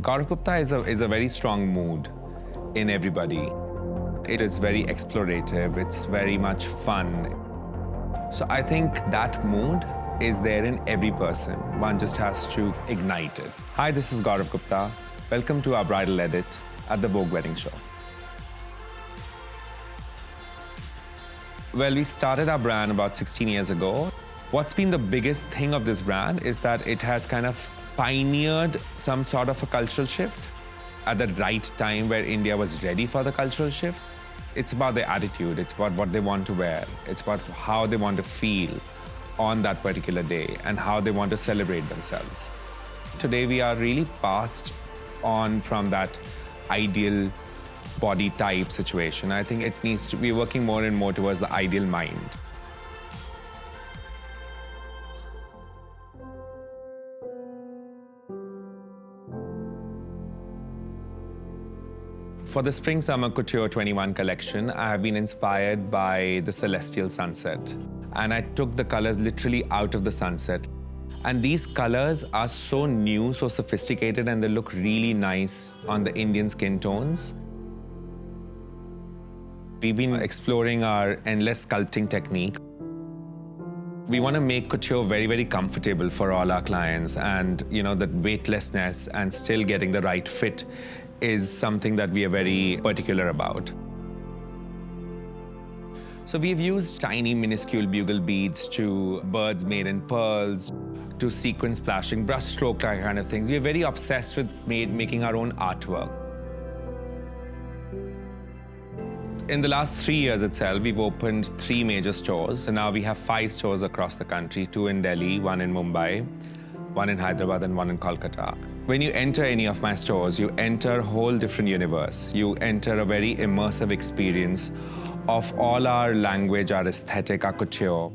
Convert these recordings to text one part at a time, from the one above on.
Gaurav Gupta is a very strong mood in everybody. It is very explorative, it's very much fun. So I think that mood is there in every person. One just has to ignite it. Hi, this is Gaurav Gupta. Welcome to our bridal edit at the Vogue Wedding Show. Well, we started our brand about 16 years ago. What's been the biggest thing of this brand is that it has kind of pioneered some sort of a cultural shift at the right time where India was ready for the cultural shift. It's about their attitude, it's about what they want to wear, it's about how they want to feel on that particular day and how they want to celebrate themselves. Today we are really passed on from that ideal body type situation. I think it needs to be working more and more towards the ideal mind. For the Spring-Summer Couture 21 collection, I have been inspired by the celestial sunset. And I took the colors literally out of the sunset. And these colors are so new, so sophisticated, and they look really nice on the Indian skin tones. We've been exploring our endless sculpting technique. We want to make couture very, very comfortable for all our clients, and that weightlessness and still getting the right fit is something that we are very particular about. So we've used tiny, minuscule bugle beads to birds made in pearls, to sequin splashing, brushstroke kind of things. We're very obsessed with making our own artwork. In the last 3 years itself, we've opened 3 major stores. And now we have 5 stores across the country, 2 in Delhi, 1 in Mumbai, 1 in Hyderabad, and 1 in Kolkata. When you enter any of my stores, you enter a whole different universe. You enter a very immersive experience of all our language, our aesthetic, our couture.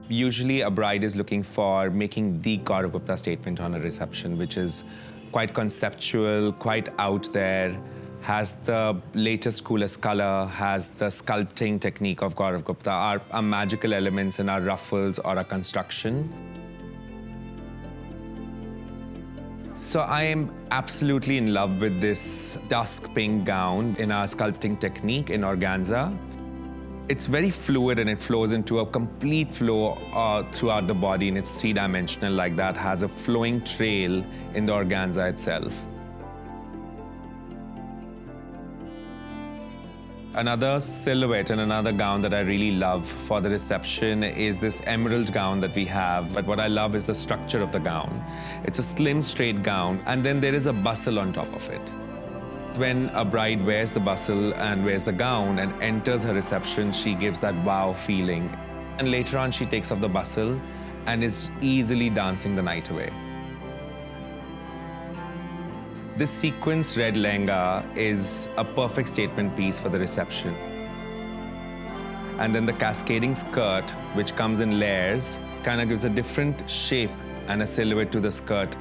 Usually a bride is looking for making the Gaurav Gupta statement on a reception, which is quite conceptual, quite out there, has the latest, coolest color, has the sculpting technique of Gaurav Gupta, our magical elements in our ruffles or our construction. So I am absolutely in love with this dusk pink gown in our sculpting technique in organza. It's very fluid and it flows into a complete flow throughout the body, and it's 3-dimensional like that, has a flowing trail in the organza itself. Another silhouette and another gown that I really love for the reception is this emerald gown that we have. But what I love is the structure of the gown. It's a slim, straight gown, and then there is a bustle on top of it. When a bride wears the bustle and wears the gown and enters her reception, she gives that wow feeling. And later on, she takes off the bustle and is easily dancing the night away. This sequins red lehenga is a perfect statement piece for the reception. And then the cascading skirt, which comes in layers, kind of gives a different shape and a silhouette to the skirt.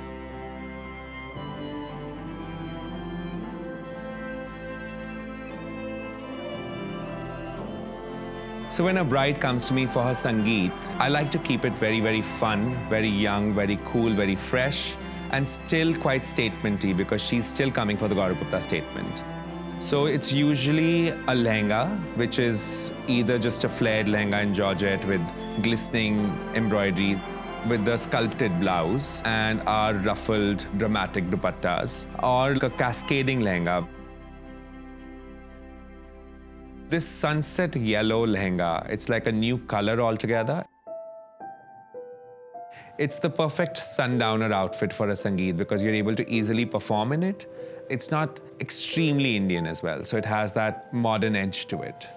So when a bride comes to me for her Sangeet, I like to keep it very, very fun, very young, very cool, very fresh, and still quite statementy because she's still coming for the Gaurav Gupta statement. So it's usually a lehenga, which is either just a flared lehenga in georgette with glistening embroideries, with the sculpted blouse and our ruffled dramatic dupattas, or a cascading lehenga. This sunset yellow lehenga, it's like a new color altogether. It's the perfect Sundowner outfit for a Sangeet because you're able to easily perform in it. It's not extremely Indian as well, so it has that modern edge to it.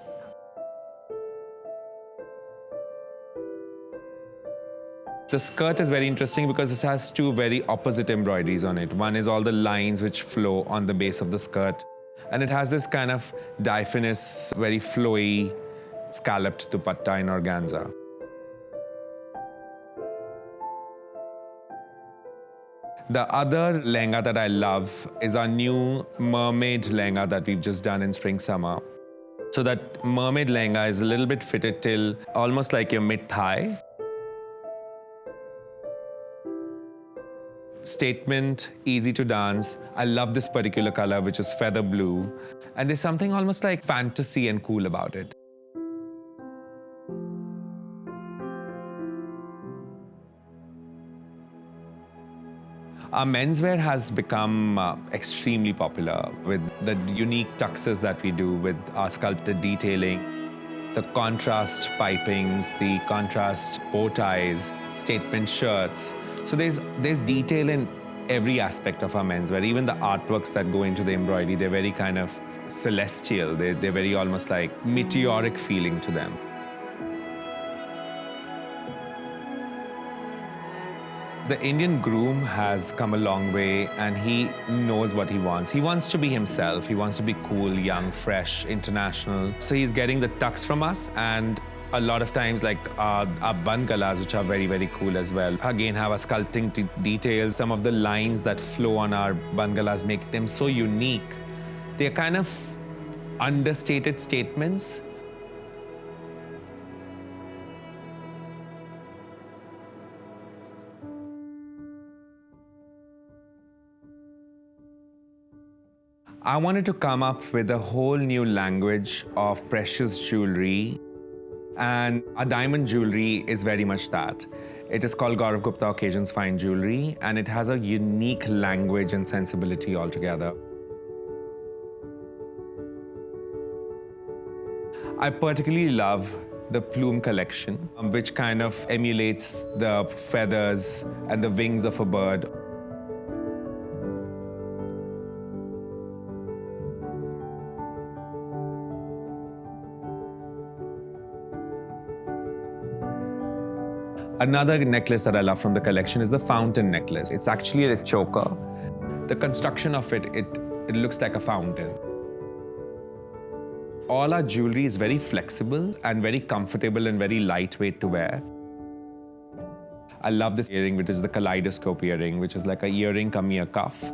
The skirt is very interesting because it has 2 very opposite embroideries on it. One is all the lines which flow on the base of the skirt, and it has this kind of diaphanous, very flowy, scalloped dupatta in organza. The other lehenga that I love is our new mermaid lehenga that we've just done in spring-summer. So that mermaid lehenga is a little bit fitted till almost like your mid-thigh. Statement, easy to dance. I love this particular color, which is feather blue. And there's something almost like fantasy and cool about it. Our menswear has become extremely popular with the unique tuxes that we do with our sculpted detailing, the contrast pipings, the contrast bow ties, statement shirts. So there's detail in every aspect of our menswear. Even the artworks that go into the embroidery, they're very kind of celestial. They're very almost like meteoric feeling to them. The Indian groom has come a long way and he knows what he wants. He wants to be himself. He wants to be cool, young, fresh, international. So he's getting the tux from us, and a lot of times like our band galas, which are very, very cool as well. Again, have a sculpting details. Some of the lines that flow on our band galas make them so unique. They're kind of understated statements. I wanted to come up with a whole new language of precious jewelry, and our diamond jewelry is very much that. It is called Gaurav Gupta Occasions Fine Jewelry, and it has a unique language and sensibility altogether. I particularly love the plume collection, which kind of emulates the feathers and the wings of a bird. Another necklace that I love from the collection is the fountain necklace. It's actually a choker. The construction of it looks like a fountain. All our jewelry is very flexible and very comfortable and very lightweight to wear. I love this earring, which is the kaleidoscope earring, which is like a earring come ear cuff.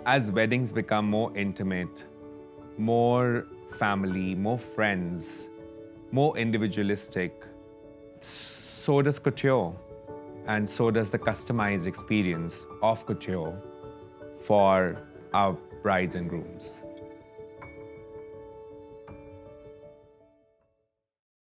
As weddings become more intimate, more family, more friends, more individualistic, so does couture, and so does the customized experience of couture for our brides and grooms.